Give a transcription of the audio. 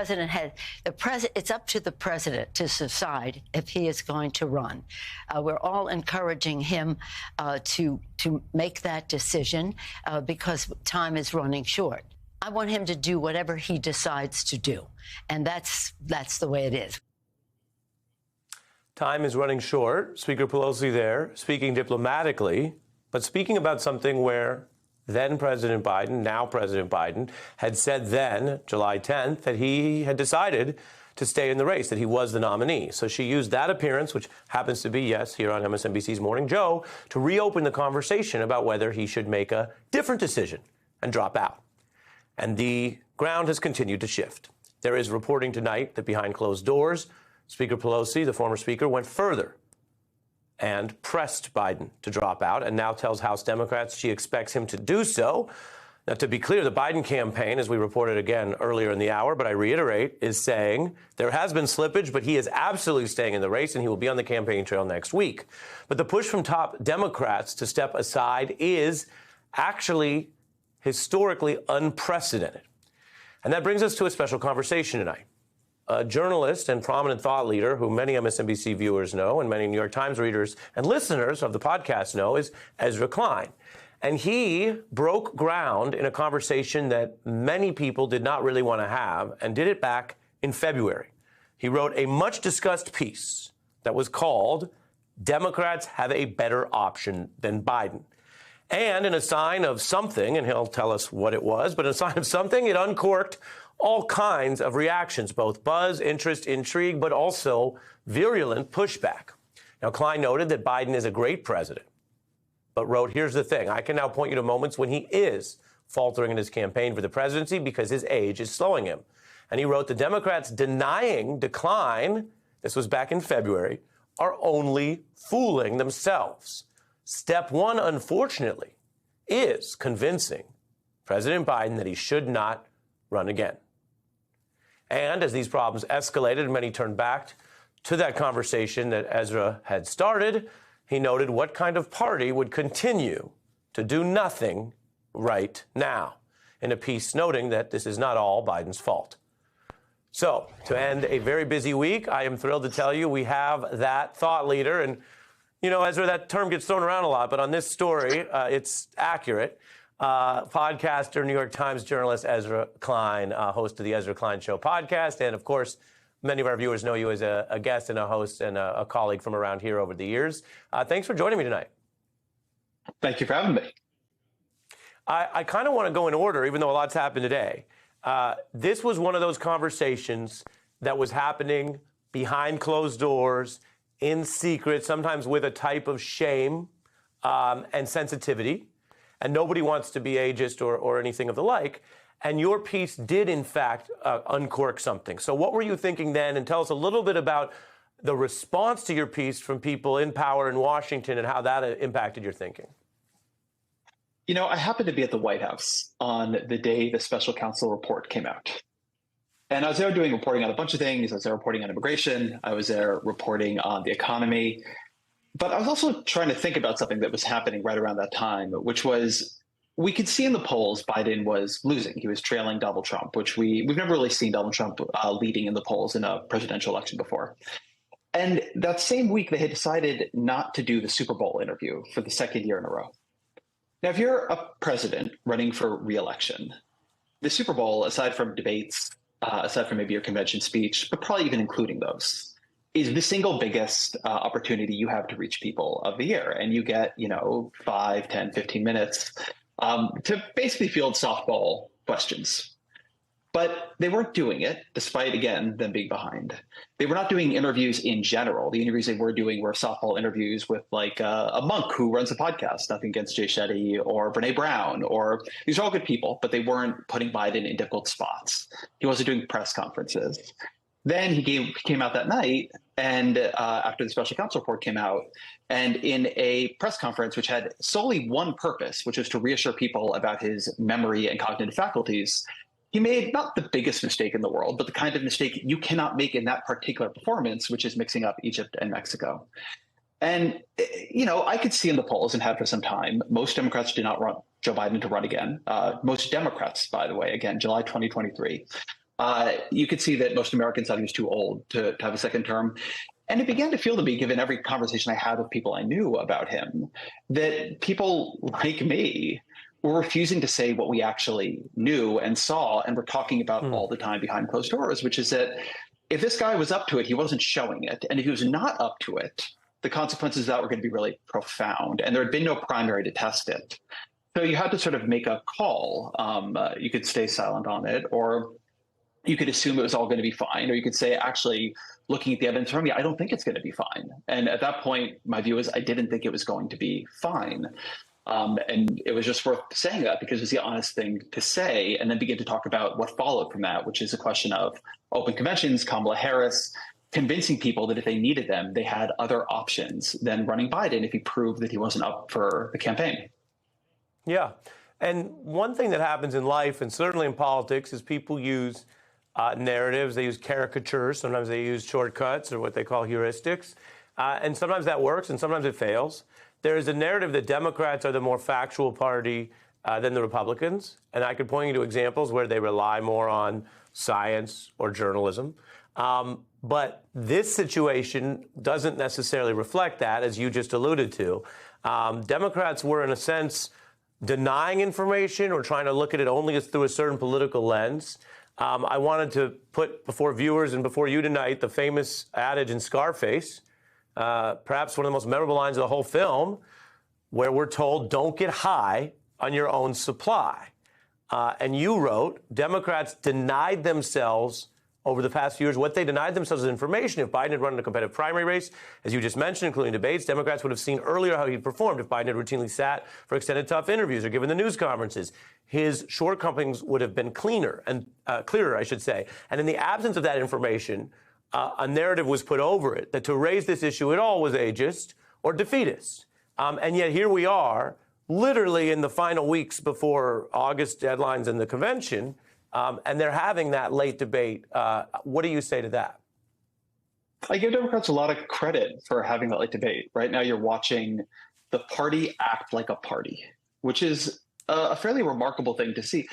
It's up to the president to decide if he is going to run. We're all encouraging him to make that decision because time is running short. I want him to do whatever he decides to do, and that's the way it is. Time is running short. Speaker Pelosi there, speaking diplomatically, but speaking about something where then President Biden, now President Biden, had said then, July 10th, that he had decided to stay in the race, that he was the nominee. So she used that appearance, which happens to be, yes, here on MSNBC's Morning Joe, to reopen the conversation about whether he should make a different decision and drop out. And the ground has continued to shift. There is reporting tonight that behind closed doors, Speaker Pelosi, the former speaker, went further and pressed Biden to drop out and now tells House Democrats she expects him to do so. Now, to be clear, the Biden campaign, as we reported again earlier in the hour, but I reiterate, is saying there has been slippage, but he is absolutely staying in the race and he will be on the campaign trail next week. But the push from top Democrats to step aside is actually historically unprecedented. And that brings us to a special conversation tonight. A journalist and prominent thought leader who many MSNBC viewers know and many New York Times readers and listeners of the podcast know is Ezra Klein. And he broke ground in a conversation that many people did not really want to have and did it back in February. He wrote a much discussed piece that was called "Democrats Have a Better Option Than Biden." And in a sign of something, and he'll tell us what it was, but in a sign of something, it uncorked all kinds of reactions, both buzz, interest, intrigue, but also virulent pushback. Now, Klein noted that Biden is a great president, but wrote, here's the thing. I can now point you to moments when he is faltering in his campaign for the presidency because his age is slowing him. And he wrote, the Democrats denying decline, this was back in February, are only fooling themselves. Step one, unfortunately, is convincing President Biden that he should not run again. And as these problems escalated and many turned back to that conversation that Ezra had started, he noted what kind of party would continue to do nothing right now, in a piece noting that this is not all Biden's fault. So, to end a very busy week, I am thrilled to tell you we have that thought leader. And, you know, Ezra, that term gets thrown around a lot, but on this story, it's accurate. Podcaster, New York Times journalist Ezra Klein, host of the Ezra Klein Show podcast. And, of course, many of our viewers know you as a guest and a host and a colleague from around here over the years. Thanks for joining me tonight. Thank you for having me. I kind of want to go in order, even though a lot's happened today. This was one of those conversations that was happening behind closed doors, in secret, sometimes with a type of shame and sensitivity. And nobody wants to be ageist or anything of the like. And your piece did, in fact, uncork something. So what were you thinking then? And tell us a little bit about the response to your piece from people in power in Washington and how that impacted your thinking. You know, I happened to be at the White House on the day the special counsel report came out. And I was there doing reporting on a bunch of things. I was there reporting on immigration. I was there reporting on the economy. But I was also trying to think about something that was happening right around that time, which was we could see in the polls Biden was losing. He was trailing Donald Trump, which we've never really seen Donald Trump leading in the polls in a presidential election before. And that same week, they had decided not to do the Super Bowl interview for the second year in a row. Now, if you're a president running for re-election, the Super Bowl, aside from debates, aside from maybe your convention speech, but probably even including those, is the single biggest opportunity you have to reach people of the year. And you get, 5, 10, 15 minutes to basically field softball questions. But they weren't doing it, despite, again, them being behind. They were not doing interviews in general. The interviews they were doing were softball interviews with, like, a monk who runs a podcast, nothing against Jay Shetty or Brene Brown, or these are all good people, but they weren't putting Biden in difficult spots. He wasn't doing press conferences. Then he came out that night, and after the special counsel report came out, and in a press conference which had solely one purpose, which was to reassure people about his memory and cognitive faculties, he made not the biggest mistake in the world, but the kind of mistake you cannot make in that particular performance, which is mixing up Egypt and Mexico. And, I could see in the polls and had for some time, most Democrats did not want Joe Biden to run again. Most Democrats, by the way, again, July 2023, you could see that most Americans thought he was too old to have a second term. And it began to feel to me, given every conversation I had with people I knew about him, that people like me were refusing to say what we actually knew and saw and were talking about all the time behind closed doors, which is that if this guy was up to it, he wasn't showing it. And if he was not up to it, the consequences of that were going to be really profound. And there had been no primary to test it. So you had to sort of make a call. You could stay silent on it, or you could assume it was all going to be fine, or you could say, actually, looking at the evidence from me, I don't think it's going to be fine. And at that point, my view is I didn't think it was going to be fine. And it was just worth saying that because it was the honest thing to say, and then begin to talk about what followed from that, which is a question of open conventions, Kamala Harris, convincing people that if they needed them, they had other options than running Biden if he proved that he wasn't up for the campaign. Yeah. And one thing that happens in life, and certainly in politics, is people use narratives. They use caricatures. Sometimes they use shortcuts or what they call heuristics. And sometimes that works and sometimes it fails. There is a narrative that Democrats are the more factual party than the Republicans. And I could point you to examples where they rely more on science or journalism. But this situation doesn't necessarily reflect that, as you just alluded to. Democrats were, in a sense, denying information or trying to look at it only through a certain political lens. I wanted to put before viewers and before you tonight the famous adage in Scarface, perhaps one of the most memorable lines of the whole film, where we're told, don't get high on your own supply. And you wrote, Democrats denied themselves over the past few years what they denied themselves is information. If Biden had run in a competitive primary race, as you just mentioned, including debates, Democrats would have seen earlier how he performed if Biden had routinely sat for extended tough interviews or given the news conferences. His shortcomings would have been clearer, I should say. And in the absence of that information, a narrative was put over it that to raise this issue at all was ageist or defeatist. And yet here we are, literally in the final weeks before August deadlines in the convention, and they're having that late debate. What do you say to that? I give Democrats a lot of credit for having that late debate. Right now, you're watching the party act like a party, which is a fairly remarkable thing to see.